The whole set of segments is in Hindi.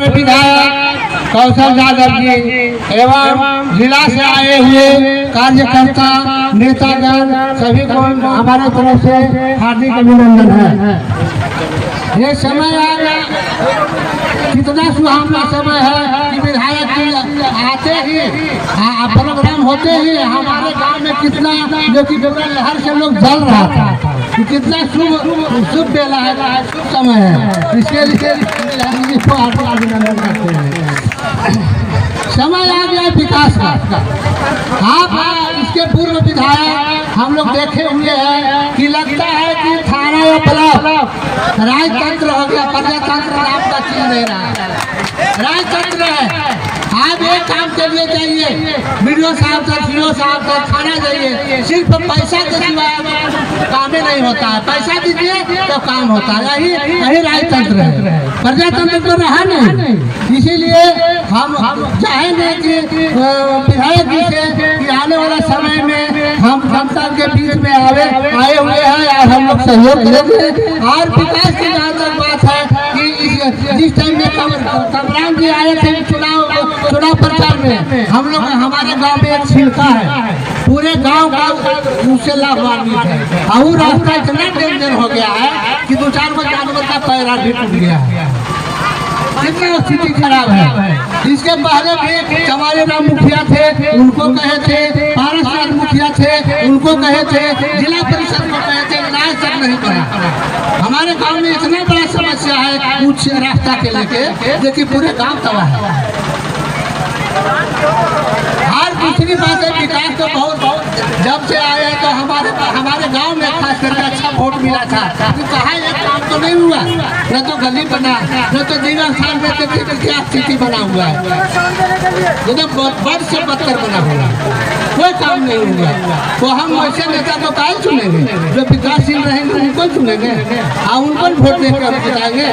विधायक कौशल यादव जी एवं जिला से आए हुए कार्यकर्ता नेतागण सभी को हमारे तरफ से हार्दिक अभिनंदन है। ये समय आ गया, कितना सुहावना समय है कि विधायक आते ही प्रोग्राम होते ही हमारे गांव में कितना जो कि लहर से लोग जल रहा था कि कितना शुभ बेला है, शुभ समय है। इसके लिए अभिनंदन करते हैं। समय आ गया विकास का। आप इसके पूर्व विधायक हम लोग देखे हुए हैं कि लगता है कि थाना या ब्लॉक राजतंत्र हो गया, प्रजातंत्र आपका चीज नहीं रहा है, राजतंत्र है। आप एक काम के लिए जाइए, वीडियो साहब से, सीओ साहब से, थाना जाइए, सिर्फ पैसा के सिवाय काम ही नहीं होता है। पैसा दीजिए तो काम होता है। यही राजतंत्र है, प्रजातंत्र तो रहा नहीं। इसीलिए हम चाहेंगे कि विधायक जी से कि आने वाला समय में हम जनता के बीच में आए हुए हैं और हम लोग सहयोग करेंगे। और विकास की जहाँ तक बात है कि जिस टाइम में कमरान जी आए थे चुनाव प्रचार में, हम लोग हमारे गांव में एक छिलका है, पूरे गांव का उससे लाभान्वित है। और रास्ता इतना डेंजर हो गया है कि 2-4 को जानवर का पैरा भी टूट गया है, कितना स्थिति खराब है। इसके पहले भी हमारे राम मुखिया थे, उनको कहे थे, पारसनाथ मुखिया थे, उनको कहे थे, जिला परिषद को कहे थे, आज तक नहीं बना। हमारे गांव में इतना बड़ा समस्या है उच्च रास्ता के लेके, जो कि पूरे गांव तबाह है। और दूसरी बात है, विकास तो बहुत जब से आया तो हमारे गांव में खास करके अच्छा वोट मिला था। कहा एक काम तो नहीं हुआ, न तो गली बना, न तो जीवन साल में क्या स्थिति बना हुआ है, एकदम बद से बदतर बना हुआ, कोई काम नहीं हुआ। तो हम ऐसे नेता को काहे चुनेंगे जो विकासशील रहेंगे, उनको चुनेंगे और उनको वोट देकर बताएंगे।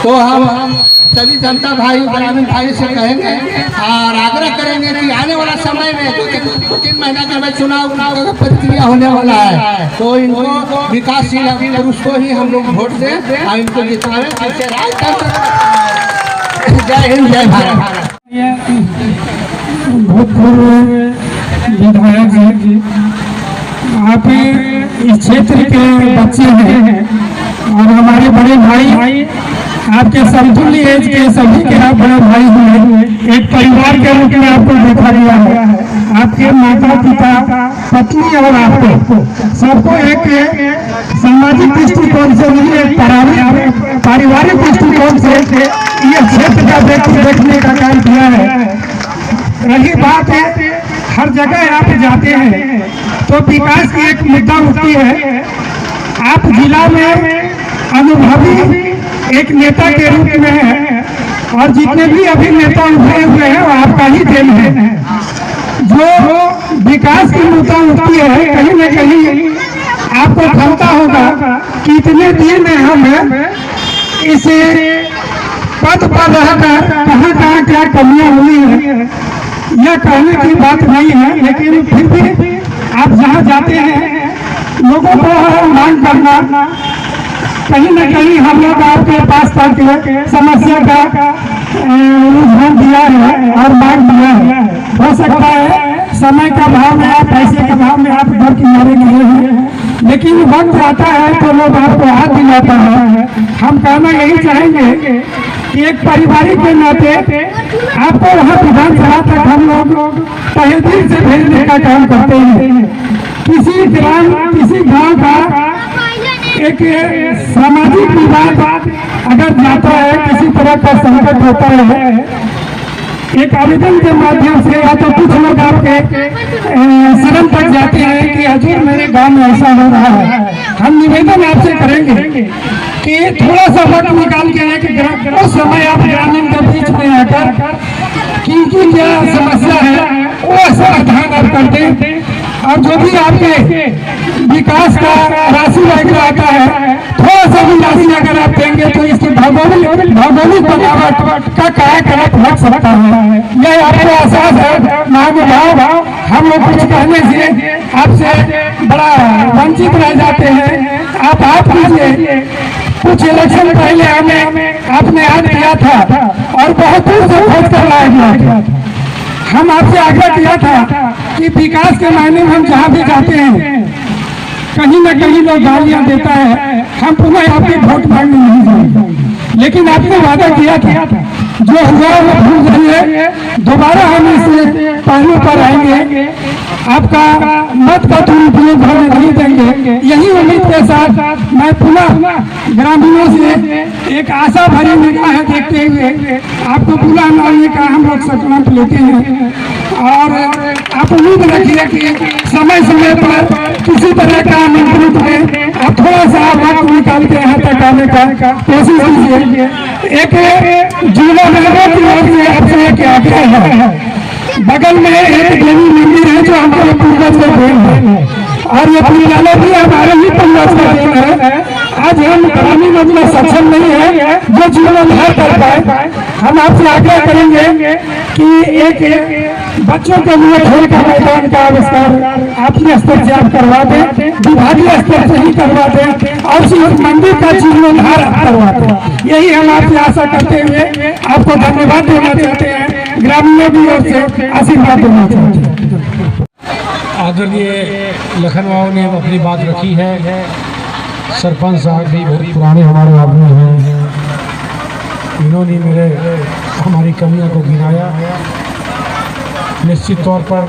तो हम सभी जनता भाई ग्रामीण भाई से कहेंगे और आग्रह करेंगे कि आने वाला समय में 2-3 महीना का चुनाव प्रक्रिया होने वाला है, तो इनको विकासशील पुरुष को ही हम लोग वोट दें और इनको जिताएं। जय हिंद, जय भारत। भूतपूर्व विधायक जी, आप इस क्षेत्र के बच्चे हैं और हमारे बड़े भाई आपके समतुल्य एज के सभी के आप बड़े भाई हुए, एक परिवार के रूप में आपको देखा गया है। आपके माता पिता, पत्नी और आपको सबको एक सामाजिक दृष्टिकोण से नहीं, एक पारिवारिक दृष्टिकोण से ये क्षेत्र का देखने का काम किया है। रही बात है हर जगह आप जाते हैं तो विकास की एक मुद्दा उठती है। आप जिला में अनुभवी एक नेता के रूप में है और जितने भी अभी नेता उभरे हुए हैं वो आपका ही देन है। जो विकास की मुद्दा उठती है कहीं न कहीं आपको खलता होगा कि इतने दिन में हम इस पद पर रहकर कहाँ क्या कमियां हुई है, यह कहने की बात नहीं है। लेकिन फिर भी आप जहाँ जाते हैं लोगों को मांग करना, कहीं न कहीं हम लोग आपके पास करके समस्या का रुझान दिया है और मांग दिया है। हो सकता है समय का भाव में, पैसे के भाव में आप घर किनारे लिए हैं, लेकिन वक्त आता है तो लोग आपको हाथ दिलाता है। हम कहना यही चाहेंगे कि एक पारिवारिक के नाते आपको वहाँ विधानसभा तक हम लोग तहे दिल से भेजने का काम करते हैं। किसी ग्राम, किसी गाँव का एक सामाजिक विवाद अगर जाता है, किसी तरह का संकट होता है, एक आवेदन के माध्यम से या तो कुछ लोग आपके शरण तक जाते हैं कि हजूर मेरे गांव में ऐसा हो रहा है। हम निवेदन आपसे करेंगे कि थोड़ा सा वक्त निकाल के उस समय आप ग्रामीण के बीच में आकर की क्या समस्या है वो समाधान आप कर दें। और जो भी आपके विकास का राशि वगैरह आता है, थोड़ा सा भी राशि अगर आप देंगे तो इसकी भौगोलिक बनावट का कायाकल्प हो सकता है। यह आपको एहसास है महानुभाव। हम लोग कुछ कहने से आपसे बड़ा वंचित रह जाते हैं। आप कीजिए। कुछ इलेक्शन पहले हमें आपने याद किया था और बहुत दूर से खोज कर लाया गया था। हम आपसे आग्रह किया था कि विकास के मायने में हम जहाँ भी जाते हैं कहीं न कहीं लोग गालियाँ देता है, हम पुनः आपके वोट मांगने नहीं जाएंगे। लेकिन आपने वादा किया था जो हुआ वो भूल जाइए, दोबारा हम इस पहलू पर आएंगे, आपका मत का दुरुपयोग होने नहीं देंगे। यही उम्मीद के साथ मैं पुनः ग्रामीणों से एक आशा भरी निगाह देखते हुए आपको पुनः लाने का हम लोग संकल्प लेते हैं। और आप उम्मीद रखिए कि समय समय पर किसी तरह का आमंत्रित है, आप थोड़ा सा वक्त निकाल के यहाँ तक आने का कोशिश कीजिए। एक जिला मेलों की ओर से आपसे एक आग्रह है, बगल में एक देवी मंदिर है जो हमारे पूर्वज का देन है और ये पुराने भी हमारे ही पूर्वज का देन है। आज हम ग्रामीण उतना सक्षम नहीं है जो जीवनोद्धार कर पाए। हम आपसे आग्रह करेंगे कि एक बच्चों के लिए खेल का मैदान का आविष्कार अपने स्तर से आप करवा दें, विभागीय स्तर से ही करवा दें और उस मंदिर का जीर्णोद्धार करवा दें। यही हम आपसे आशा करते हुए आपको धन्यवाद देना चाहते हैं, ग्रामीणों की ओर से आशीर्वाद देना चाहते हैं। आदरणीय लखन बाबू ने अपनी बात रखी है। सरपंच साहब भी बहुत पुराने हमारे आदमी हैं, इन्होंने हमारी कमियों को गिनाया। निश्चित तौर पर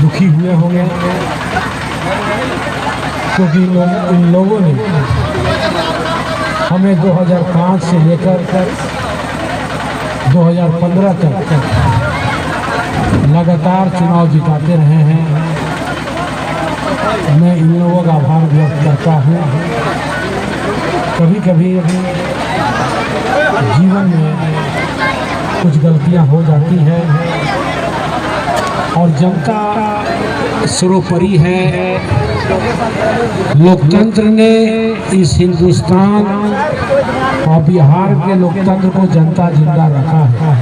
दुखी हुए होंगे क्योंकि इन लोगों ने हमें 2005 से लेकर 2015 तक लगातार चुनाव जिताते रहे हैं। मैं इन लोगों का आभार व्यक्त करता हूँ। कभी कभी जीवन में कुछ गलतियाँ हो जाती हैं और जनता सर्वोपरि है। लोकतंत्र ने इस हिंदुस्तान और बिहार के लोकतंत्र को जनता जिंदा रखा है।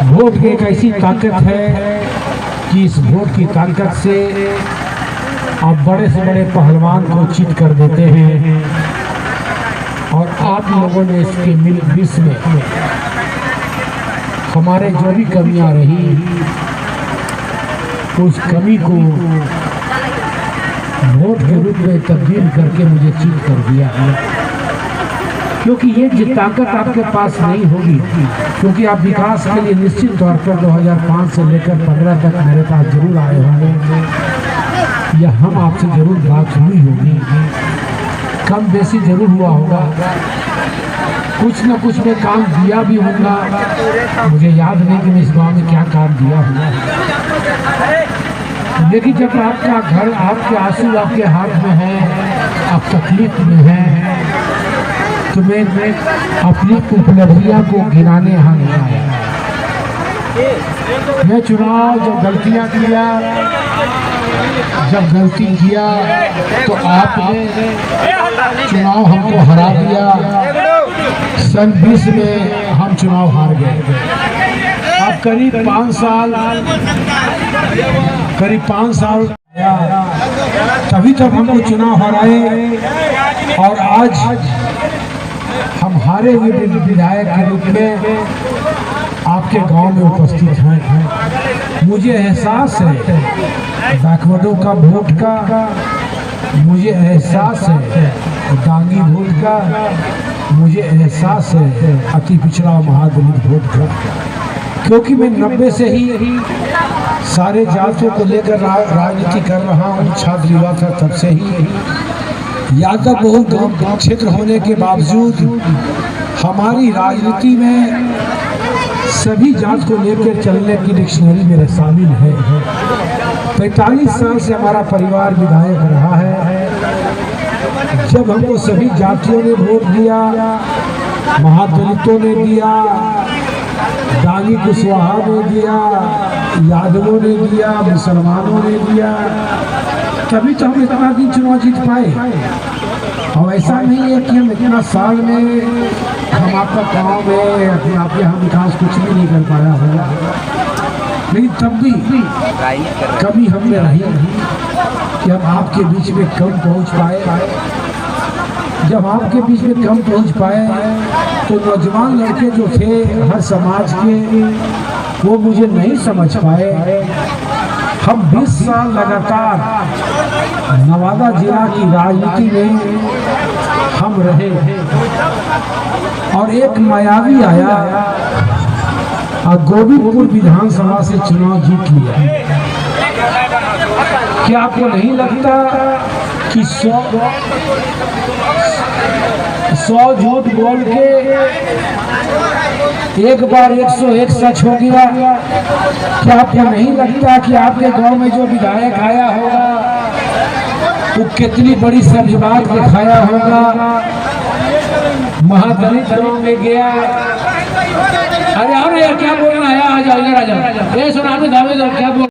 वोट की एक ऐसी ताकत है कि इस वोट की ताकत से आप बड़े से बड़े पहलवान को चित कर देते हैं और आप लोगों ने इसके विश्व में हमारे जो भी कमियां रही उस कमी को वोट के रूप में तब्दील करके मुझे चित कर दिया है। क्योंकि ये ताकत आपके पास नहीं होगी, क्योंकि आप विकास के लिए निश्चित तौर पर 2005 से लेकर 15 तक मेरे पास जरूर आए होंगे या हम आपसे जरूर बात हुई होगी, कम बेसी जरूर हुआ होगा, कुछ न कुछ में काम दिया भी होगा। मुझे याद नहीं कि मैं इस गाँव में क्या काम दिया होगा, लेकिन जब आपका घर, आपके आंसू आपके हाथ में है, आप तकलीफ में हैं, तो मैं अपनी उपलब्धियां को गिनाने यहाँ नहीं आया। मैं चुनाव जब गलती किया तो आपने चुनाव हमको हरा दिया। सन 20 में हम चुनाव हार गए। अब करीब 5 साल तभी तक हमको चुनाव हराए और आज हम हारे हुए विधायक के रूप में आपके गांव में उपस्थित हैं। मुझे एहसास है बैकवर्डों का वोट का, मुझे एहसास है दांगी वोट का, मुझे एहसास है अति पिछड़ा महादलित वोट का, क्योंकि मैं 90 से ही सारे जातियों को लेकर राजनीति कर रहा हूँ। छात्र युवा था तब से ही। यादव बहुल गांव क्षेत्र होने के बावजूद हमारी राजनीति में सभी जात को लेकर चलने की डिक्शनरी मेरे शामिल है। 45 साल से हमारा परिवार विधायक रहा है। जब हमको सभी जातियों ने वोट दिया, महादलितों ने दिया, दानी कुशवाहा ने दिया, यादवों ने दिया, मुसलमानों ने दिया, तभी तो हम इतना दिन चुनाव जीत पाए। और ऐसा नहीं है कि हम इतना साल में हम आपका गाँव में आपके यहाँ विकास कुछ भी नहीं कर पाया होगा, लेकिन तब भी कभी हमने रही कि हम आपके बीच में कम पहुँच पाए। जब आपके बीच में कम पहुँच पाए तो नौजवान लड़के जो थे हर समाज के, वो मुझे नहीं समझ पाए। हम 20 साल लगातार नवादा जिला की राजनीति में हम रहे और एक मायावी आया और गोविंदपुर विधानसभा से चुनाव जीत लिया। क्या आपको नहीं लगता कि 100 झूठ बोल के एक बार 101 सच हो गया? क्या आपको नहीं लगता कि आपके गांव में जो विधायक आया होगा वो कितनी बड़ी सच बात दिखाया होगा? महादलित गांव में गया, अरे आओ ना यार, क्या बोलना है, आ जाओ इधर आ जाओ, ये सुना क्या बोल